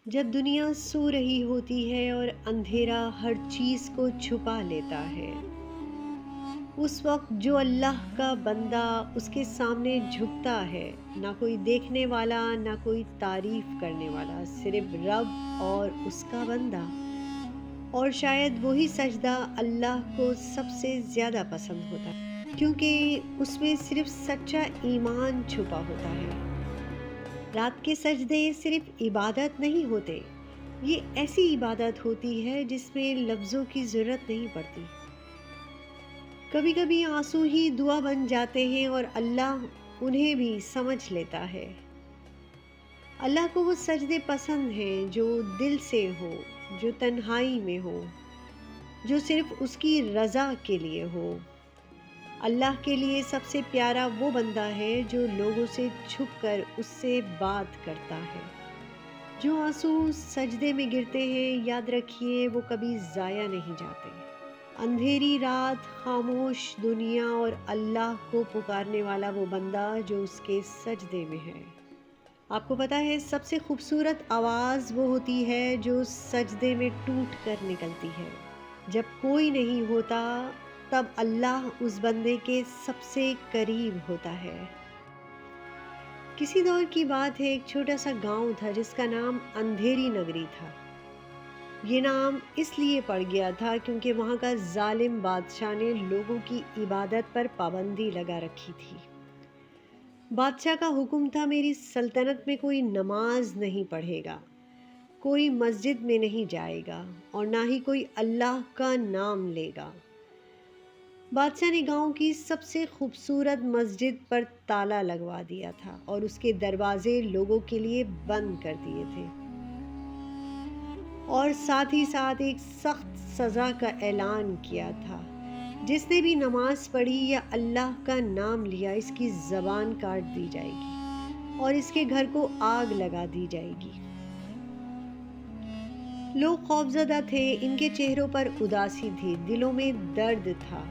جب دنیا سو رہی ہوتی ہے اور اندھیرا ہر چیز کو چھپا لیتا ہے، اس وقت جو اللہ کا بندہ اس کے سامنے جھکتا ہے، نہ کوئی دیکھنے والا نہ کوئی تعریف کرنے والا، صرف رب اور اس کا بندہ، اور شاید وہی سجدہ اللہ کو سب سے زیادہ پسند ہوتا ہے کیونکہ اس میں صرف سچا ایمان چھپا ہوتا ہے۔ رات کے سجدے صرف عبادت نہیں ہوتے، یہ ایسی عبادت ہوتی ہے جس میں لفظوں کی ضرورت نہیں پڑتی۔ کبھی کبھی آنسو ہی دعا بن جاتے ہیں اور اللہ انہیں بھی سمجھ لیتا ہے۔ اللہ کو وہ سجدے پسند ہیں جو دل سے ہو، جو تنہائی میں ہو، جو صرف اس کی رضا کے لیے ہو۔ اللہ کے لیے سب سے پیارا وہ بندہ ہے جو لوگوں سے چھپ کر اس سے بات کرتا ہے۔ جو آنسو سجدے میں گرتے ہیں، یاد رکھیے وہ کبھی ضائع نہیں جاتے۔ اندھیری رات، خاموش دنیا اور اللہ کو پکارنے والا وہ بندہ جو اس کے سجدے میں ہے۔ آپ کو پتہ ہے سب سے خوبصورت آواز وہ ہوتی ہے جو سجدے میں ٹوٹ کر نکلتی ہے۔ جب کوئی نہیں ہوتا تب اللہ اس بندے کے سب سے قریب ہوتا ہے۔ کسی دور کی بات ہے، ایک چھوٹا سا گاؤں تھا جس کا نام اندھیری نگری تھا۔ یہ نام اس لیے پڑ گیا تھا کیونکہ وہاں کا ظالم بادشاہ نے لوگوں کی عبادت پر پابندی لگا رکھی تھی۔ بادشاہ کا حکم تھا، میری سلطنت میں کوئی نماز نہیں پڑھے گا، کوئی مسجد میں نہیں جائے گا اور نہ ہی کوئی اللہ کا نام لے گا۔ بادشاہ نے گاؤں کی سب سے خوبصورت مسجد پر تالا لگوا دیا تھا اور اس کے دروازے لوگوں کے لیے بند کر دیے تھے، اور ساتھ ہی ساتھ ایک سخت سزا کا اعلان کیا تھا، جس نے بھی نماز پڑھی یا اللہ کا نام لیا اس کی زبان کاٹ دی جائے گی اور اس کے گھر کو آگ لگا دی جائے گی۔ لوگ خوفزدہ تھے، ان کے چہروں پر اداسی تھی، دلوں میں درد تھا۔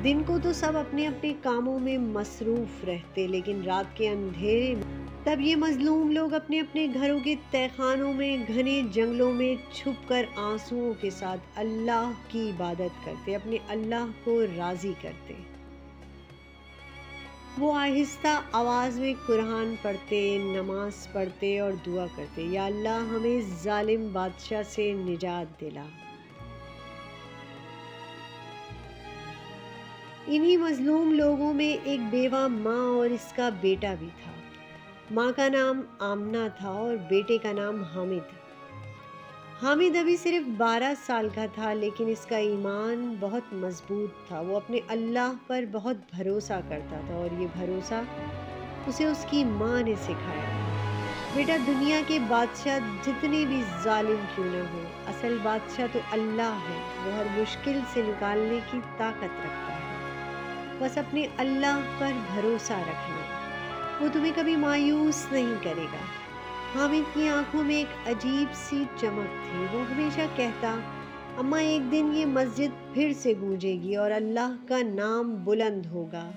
دن کو تو سب اپنے اپنے کاموں میں مصروف رہتے، لیکن رات کے اندھیرے میں تب یہ مظلوم لوگ اپنے اپنے گھروں کے تہہ خانوں میں، گھنے جنگلوں میں چھپ کر آنسوؤں کے ساتھ اللہ کی عبادت کرتے، اپنے اللہ کو راضی کرتے۔ وہ آہستہ آواز میں قرآن پڑھتے، نماز پڑھتے اور دعا کرتے، یا اللہ ہمیں ظالم بادشاہ سے نجات دلا۔ انہی مظلوم لوگوں میں ایک بیوہ ماں اور اس کا بیٹا بھی تھا۔ ماں کا نام آمنہ تھا اور بیٹے کا نام حامد۔ حامد ابھی صرف 12 سال کا تھا، لیکن اس کا ایمان بہت مضبوط تھا۔ وہ اپنے اللہ پر بہت بھروسہ کرتا تھا اور یہ بھروسہ اسے اس کی ماں نے سکھایا۔ بیٹا، دنیا کے بادشاہ جتنے بھی ظالم کیوں نہ ہو، اصل بادشاہ تو اللہ ہے۔ وہ ہر مشکل سے نکالنے کی طاقت رکھتا ہے۔ بس اپنے اللہ پر بھروسہ رکھنا، وہ تمہیں کبھی مایوس نہیں کرے گا۔ حامد کی آنکھوں میں ایک عجیب سی چمک تھی۔ وہ ہمیشہ کہتا، اماں ایک دن یہ مسجد پھر سے گونجے گی اور اللہ کا نام بلند ہوگا۔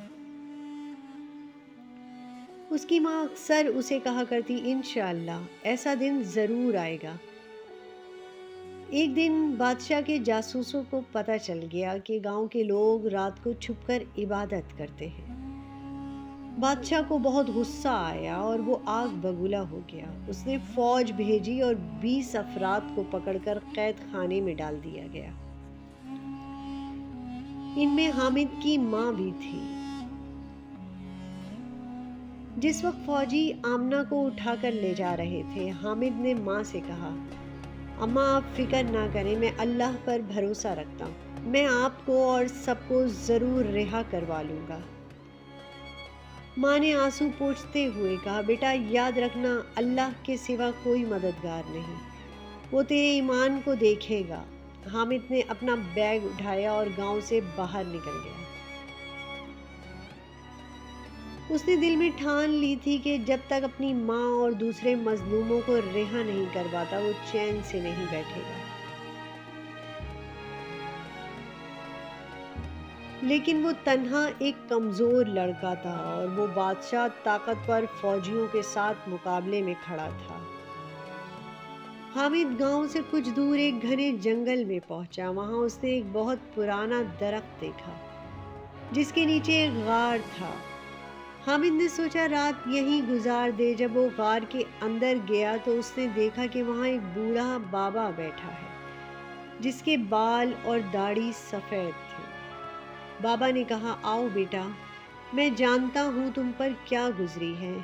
اس کی ماں اکثر اسے کہا کرتی، انشاءاللہ ایسا دن ضرور آئے گا۔ ایک دن بادشاہ کے جاسوسوں کو پتہ چل گیا کہ گاؤں کے لوگ رات کو چھپ کر عبادت کرتے ہیں۔ بادشاہ کو بہت غصہ آیا اور وہ آگ بگولا ہو گیا۔ اس نے فوج بھیجی اور 20 افراد کو پکڑ کر قید خانے میں ڈال دیا گیا۔ ان میں حامد کی ماں بھی تھی۔ جس وقت فوجی آمنہ کو اٹھا کر لے جا رہے تھے، حامد نے ماں سے کہا، اماں آپ فکر نہ کریں، میں اللہ پر بھروسہ رکھتا ہوں، میں آپ کو اور سب کو ضرور رہا کروا لوں گا۔ ماں نے آنسو پوچھتے ہوئے کہا، بیٹا یاد رکھنا، اللہ کے سوا کوئی مددگار نہیں، وہ تیرے ایمان کو دیکھے گا۔ حامد نے اپنا بیگ اٹھایا اور گاؤں سے باہر نکل گیا۔ اس نے دل میں ٹھان لی تھی کہ جب تک اپنی ماں اور دوسرے مظلوموں کو رہا نہیں کرواتا وہ چین سے نہیں بیٹھے گا۔ لیکن وہ تنہا ایک کمزور لڑکا تھا اور وہ بادشاہ طاقتور فوجیوں کے ساتھ مقابلے میں کھڑا تھا۔ حامد گاؤں سے کچھ دور ایک گھنے جنگل میں پہنچا۔ وہاں اس نے ایک بہت پرانا درخت دیکھا جس کے نیچے ایک غار تھا۔ حامد نے سوچا رات یہیں گزار دے۔ جب وہ غار کے اندر گیا تو اس نے دیکھا کہ وہاں ایک بوڑھا بابا بیٹھا ہے جس کے بال اور داڑھی سفید تھے۔ بابا نے کہا، آؤ بیٹا، میں جانتا ہوں تم پر کیا گزری ہے۔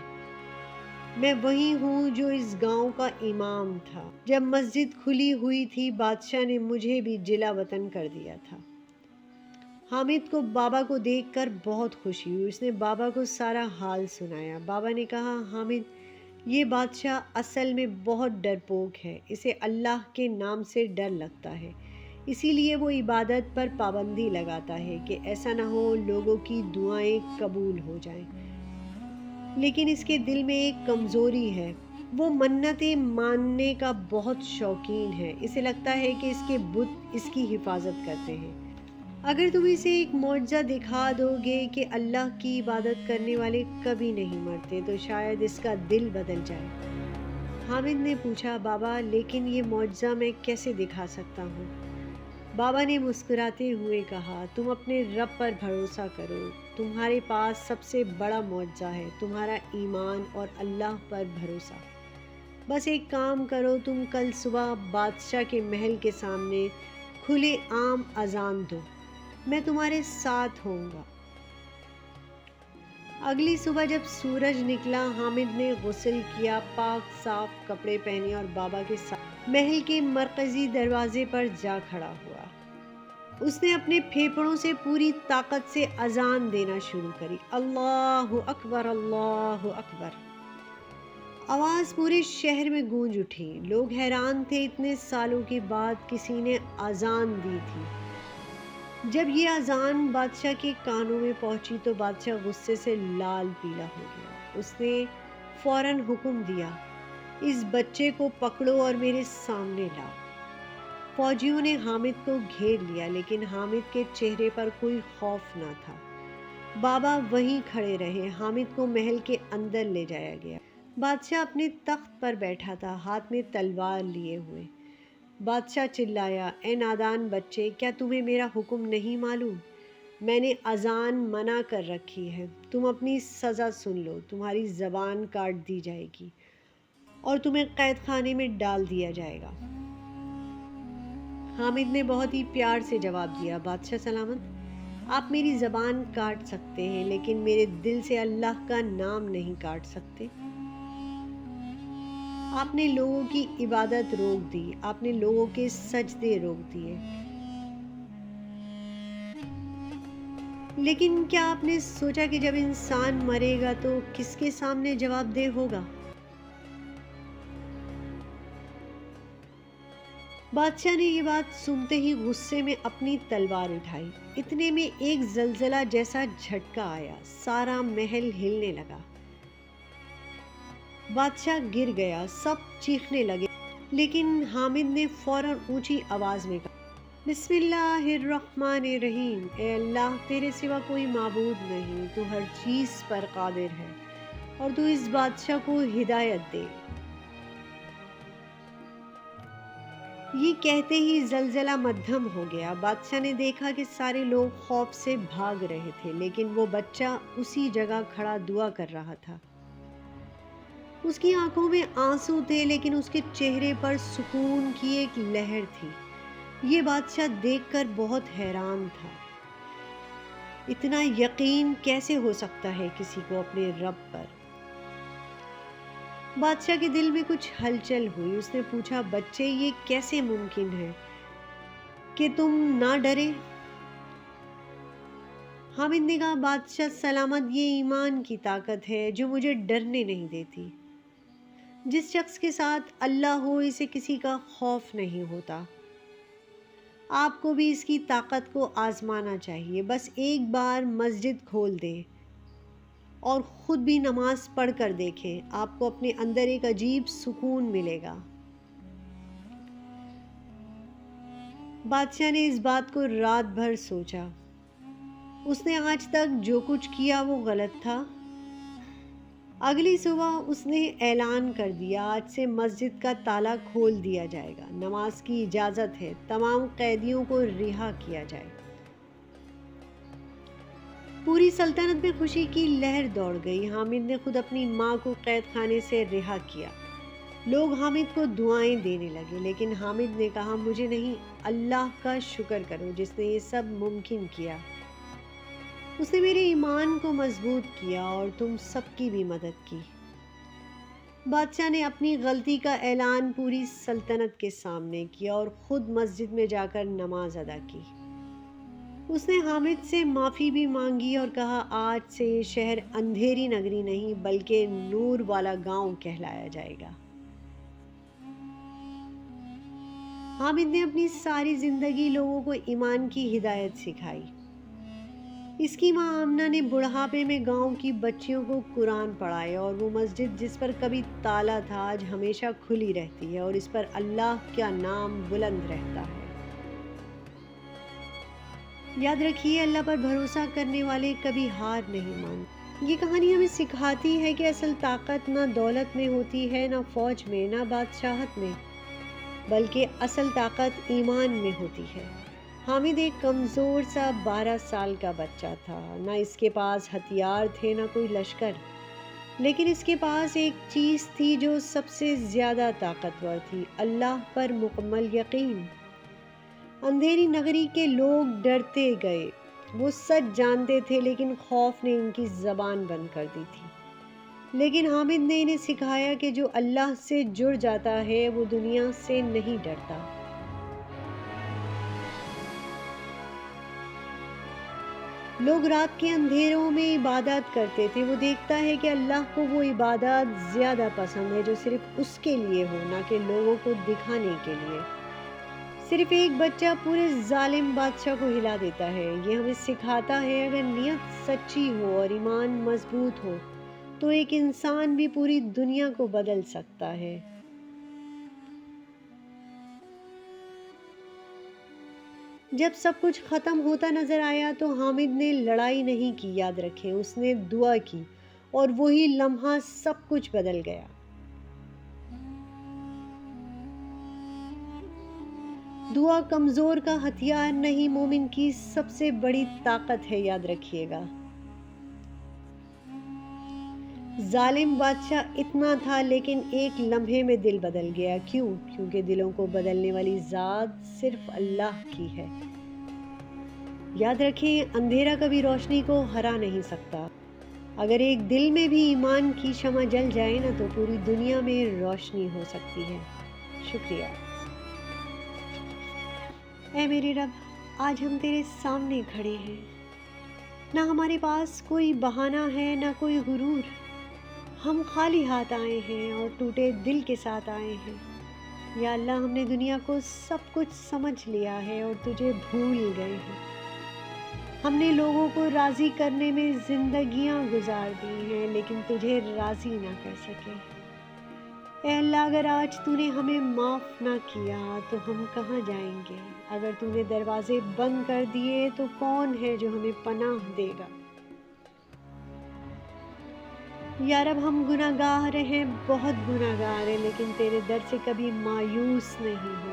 میں وہی ہوں جو اس گاؤں کا امام تھا۔ جب مسجد کھلی ہوئی تھی بادشاہ نے مجھے بھی جلا وطن کر دیا تھا۔ حامد کو بابا کو دیکھ کر بہت خوشی ہوئی۔ اس نے بابا کو سارا حال سنایا۔ بابا نے کہا، حامد، یہ بادشاہ اصل میں بہت ڈرپوک ہے۔ اسے اللہ کے نام سے ڈر لگتا ہے، اسی لیے وہ عبادت پر پابندی لگاتا ہے کہ ایسا نہ ہو لوگوں کی دعائیں قبول ہو جائیں۔ لیکن اس کے دل میں ایک کمزوری ہے، وہ منتیں ماننے کا بہت شوقین ہے۔ اسے لگتا ہے کہ اس کے بت اس کی حفاظت کرتے ہیں۔ اگر تم اسے ایک معجزہ دکھا دو گے کہ اللہ کی عبادت کرنے والے کبھی نہیں مرتے تو شاید اس کا دل بدل جائے۔ حامد نے پوچھا، بابا لیکن یہ معجزہ میں کیسے دکھا سکتا ہوں؟ بابا نے مسکراتے ہوئے کہا، تم اپنے رب پر بھروسہ کرو۔ تمہارے پاس سب سے بڑا معجزہ ہے، تمہارا ایمان اور اللہ پر بھروسہ۔ بس ایک کام کرو، تم کل صبح بادشاہ کے محل کے سامنے کھلے عام اذان دو، میں تمہارے ساتھ ہوں گا۔ اگلی صبح جب سورج نکلا حامد نے غسل کیا، پاک صاف کپڑے پہنے اور بابا کے ساتھ محل کے مرکزی دروازے پر جا کھڑا ہوا۔ اس نے اپنے پھیپھڑوں سے پوری طاقت سے اذان دینا شروع کری، اللہ اکبر اللہ اکبر۔ آواز پورے شہر میں گونج اٹھی۔ لوگ حیران تھے، اتنے سالوں کے بعد کسی نے اذان دی تھی۔ جب یہ اذان بادشاہ کے کانوں میں پہنچی تو بادشاہ غصے سے لال پیلا ہو گیا۔ اس نے فوراً حکم دیا، اس بچے کو پکڑو اور میرے سامنے لاؤ۔ فوجیوں نے حامد کو گھیر لیا لیکن حامد کے چہرے پر کوئی خوف نہ تھا۔ بابا وہیں کھڑے رہے۔ حامد کو محل کے اندر لے جایا گیا۔ بادشاہ اپنے تخت پر بیٹھا تھا، ہاتھ میں تلوار لیے ہوئے۔ بادشاہ چلایا، اے نادان بچے، کیا تمہیں میرا حکم نہیں معلوم؟ میں نے اذان منع کر رکھی ہے۔ تم اپنی سزا سن لو، تمہاری زبان کاٹ دی جائے گی اور تمہیں قید خانے میں ڈال دیا جائے گا۔ حامد نے بہت ہی پیار سے جواب دیا، بادشاہ سلامت، آپ میری زبان کاٹ سکتے ہیں لیکن میرے دل سے اللہ کا نام نہیں کاٹ سکتے۔ آپ نے لوگوں کی عبادت روک دی، آپ نے لوگوں کے سجدے روک دیے، لیکن کیا آپ نے سوچا کہ جب انسان مرے گا تو کس کے سامنے جواب دہ ہوگا؟ بادشاہ نے یہ بات سنتے ہی غصے میں اپنی تلوار اٹھائی۔ اتنے میں ایک زلزلہ جیسا جھٹکا آیا، سارا محل ہلنے لگا۔ بادشاہ گر گیا، سب چیخنے لگے، لیکن حامد نے فوراً اونچی آواز میں کہا، بسم اللہ الرحمن الرحیم، اے اللہ، تیرے سوا کوئی معبود نہیں، تو ہر چیز پر قادر ہے اور تو اس بادشاہ کو ہدایت دے۔ یہ کہتے ہی زلزلہ مدھم ہو گیا۔ بادشاہ نے دیکھا کہ سارے لوگ خوف سے بھاگ رہے تھے لیکن وہ بچہ اسی جگہ کھڑا دعا کر رہا تھا۔ اس کی آنکھوں میں آنسو تھے لیکن اس کے چہرے پر سکون کی ایک لہر تھی۔ یہ بادشاہ دیکھ کر بہت حیران تھا۔ اتنا یقین کیسے ہو سکتا ہے کسی کو اپنے رب پر؟ بادشاہ کے دل میں کچھ ہلچل ہوئی۔ اس نے پوچھا، بچے، یہ کیسے ممکن ہے کہ تم نہ ڈرے؟ حامد نے کہا، بادشاہ سلامت، یہ ایمان کی طاقت ہے جو مجھے ڈرنے نہیں دیتی۔ جس شخص کے ساتھ اللہ ہو اسے کسی کا خوف نہیں ہوتا۔ آپ کو بھی اس کی طاقت کو آزمانا چاہیے۔ بس ایک بار مسجد کھول دیں اور خود بھی نماز پڑھ کر دیکھیں، آپ کو اپنے اندر ایک عجیب سکون ملے گا۔ بادشاہ نے اس بات کو رات بھر سوچا۔ اس نے آج تک جو کچھ کیا وہ غلط تھا۔ اگلی صبح اس نے اعلان کر دیا، آج سے مسجد کا تالا کھول دیا جائے گا، نماز کی اجازت ہے، تمام قیدیوں کو رہا کیا جائے۔ پوری سلطنت میں خوشی کی لہر دوڑ گئی۔ حامد نے خود اپنی ماں کو قید خانے سے رہا کیا۔ لوگ حامد کو دعائیں دینے لگے، لیکن حامد نے کہا، مجھے نہیں، اللہ کا شکر کرو جس نے یہ سب ممکن کیا۔ اس نے میرے ایمان کو مضبوط کیا اور تم سب کی بھی مدد کی۔ بادشاہ نے اپنی غلطی کا اعلان پوری سلطنت کے سامنے کیا اور خود مسجد میں جا کر نماز ادا کی۔ اس نے حامد سے معافی بھی مانگی اور کہا، آج سے یہ شہر اندھیری نگری نہیں بلکہ نور والا گاؤں کہلایا جائے گا۔ حامد نے اپنی ساری زندگی لوگوں کو ایمان کی ہدایت سکھائی۔ اس کی ماں آمنہ نے بڑھاپے میں گاؤں کی بچیوں کو قرآن پڑھایا اور وہ مسجد جس پر کبھی تالا تھا آج ہمیشہ کھلی رہتی ہے اور اس پر اللہ کا نام بلند رہتا ہے۔ یاد رکھیے، اللہ پر بھروسہ کرنے والے کبھی ہار نہیں مانتے۔ یہ کہانی ہمیں سکھاتی ہے کہ اصل طاقت نہ دولت میں ہوتی ہے، نہ فوج میں، نہ بادشاہت میں، بلکہ اصل طاقت ایمان میں ہوتی ہے۔ حامد ایک کمزور سا 12 سال کا بچہ تھا، نہ اس کے پاس ہتھیار تھے نہ کوئی لشکر، لیکن اس کے پاس ایک چیز تھی جو سب سے زیادہ طاقتور تھی، اللہ پر مکمل یقین۔ اندھیری نگری کے لوگ ڈرتے گئے، وہ سچ جانتے تھے لیکن خوف نے ان کی زبان بند کر دی تھی۔ لیکن حامد نے انہیں سکھایا کہ جو اللہ سے جڑ جاتا ہے وہ دنیا سے نہیں ڈرتا۔ لوگ رات کے اندھیروں میں عبادت کرتے تھے، وہ دیکھتا ہے کہ اللہ کو وہ عبادت زیادہ پسند ہے جو صرف اس کے لیے ہو، نہ کہ لوگوں کو دکھانے کے لیے۔ صرف ایک بچہ پورے ظالم بادشاہ کو ہلا دیتا ہے۔ یہ ہمیں سکھاتا ہے اگر نیت سچی ہو اور ایمان مضبوط ہو تو ایک انسان بھی پوری دنیا کو بدل سکتا ہے۔ جب سب کچھ ختم ہوتا نظر آیا تو حامد نے لڑائی نہیں کی، یاد رکھیں، اس نے دعا کی اور وہی لمحہ سب کچھ بدل گیا۔ دعا کمزور کا ہتھیار نہیں، مومن کی سب سے بڑی طاقت ہے، یاد رکھیے گا۔ ظالم بادشاہ اتنا تھا لیکن ایک لمحے میں دل بدل گیا۔ کیوں؟ کیونکہ دلوں کو بدلنے والی ذات صرف اللہ کی ہے۔ یاد رکھیں، اندھیرا کبھی روشنی کو ہرا نہیں سکتا۔ اگر ایک دل میں بھی ایمان کی شمع جل جائے نا تو پوری دنیا میں روشنی ہو سکتی ہے۔ شکریہ۔ اے میرے رب، آج ہم تیرے سامنے کھڑے ہیں، نہ ہمارے پاس کوئی بہانہ ہے نہ کوئی غرور۔ ہم خالی ہاتھ آئے ہیں اور ٹوٹے دل کے ساتھ آئے ہیں۔ یا اللہ، ہم نے دنیا کو سب کچھ سمجھ لیا ہے اور تجھے بھول گئے ہیں۔ ہم نے لوگوں کو راضی کرنے میں زندگیاں گزار دی ہیں لیکن تجھے راضی نہ کر سکے۔ اے اللہ، اگر آج تو نے ہمیں معاف نہ کیا تو ہم کہاں جائیں گے؟ اگر تو نے دروازے بند کر دیے تو کون ہے جو ہمیں پناہ دے گا؟ یا رب، ہم گناہ گار ہیں، بہت گناہ گار ہیں، لیکن تیرے در سے کبھی مایوس نہیں ہو،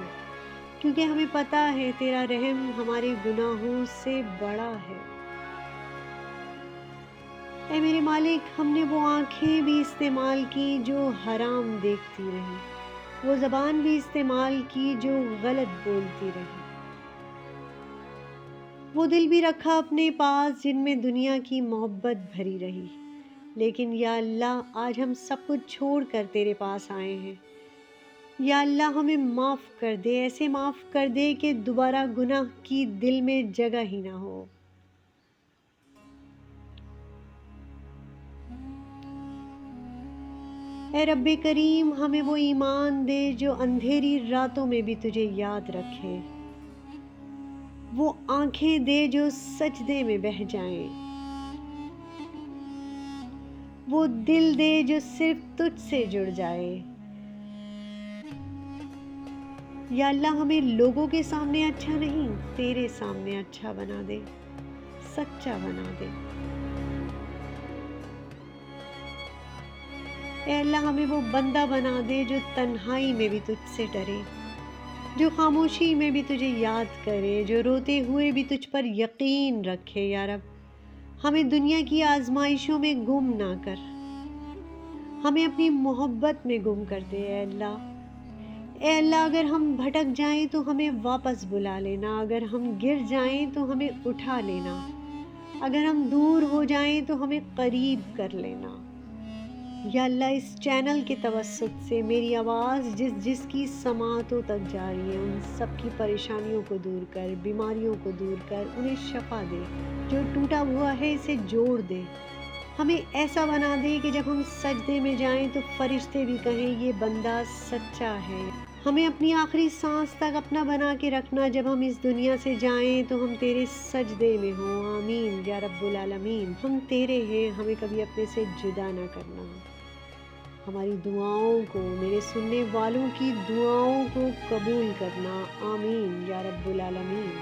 کیونکہ ہمیں پتہ ہے تیرا رحم ہمارے گناہوں سے بڑا ہے۔ اے میرے مالک، ہم نے وہ آنکھیں بھی استعمال کی جو حرام دیکھتی رہی، وہ زبان بھی استعمال کی جو غلط بولتی رہی، وہ دل بھی رکھا اپنے پاس جن میں دنیا کی محبت بھری رہی۔ لیکن یا اللہ، آج ہم سب کچھ چھوڑ کر تیرے پاس آئے ہیں۔ یا اللہ، ہمیں معاف کر دے، ایسے معاف کر دے کہ دوبارہ گناہ کی دل میں جگہ ہی نہ ہو۔ اے رب کریم، ہمیں وہ ایمان دے جو اندھیری راتوں میں بھی تجھے یاد رکھے، وہ آنکھیں دے جو سجدے میں بہہ جائیں، وہ دل دے جو صرف تجھ سے جڑ جائے۔ یا اللہ، ہمیں لوگوں کے سامنے اچھا نہیں، تیرے سامنے اچھا بنا دے، سچا بنا دے۔ اے اللہ ہمیں وہ بندہ بنا دے جو تنہائی میں بھی تجھ سے ڈرے، جو خاموشی میں بھی تجھے یاد کرے، جو روتے ہوئے بھی تجھ پر یقین رکھے۔ یا رب ہمیں دنیا کی آزمائشوں میں گم نہ کر، ہمیں اپنی محبت میں گم کر دے اے اللہ۔ اے اللہ اگر ہم بھٹک جائیں تو ہمیں واپس بلا لینا، اگر ہم گر جائیں تو ہمیں اٹھا لینا، اگر ہم دور ہو جائیں تو ہمیں قریب کر لینا۔ یا اللہ اس چینل کے توسط سے میری آواز جس کی سماعتوں تک جا رہی ہے، ان سب کی پریشانیوں کو دور کر، بیماریوں کو دور کر، انہیں شفا دے، جو ٹوٹا ہوا ہے اسے جوڑ دے، ہمیں ایسا بنا دے کہ جب ہم سجدے میں جائیں تو فرشتے بھی کہیں یہ بندہ سچا ہے۔ ہمیں اپنی آخری سانس تک اپنا بنا کے رکھنا، جب ہم اس دنیا سے جائیں تو ہم تیرے سجدے میں ہوں۔ آمین یا رب العالمین۔ ہم تیرے ہیں، ہمیں کبھی اپنے سے جدا نہ کرنا۔ ہماری دعاؤں کو، میرے سننے والوں کی دعاؤں کو قبول کرنا۔ آمین یا رب العالمین۔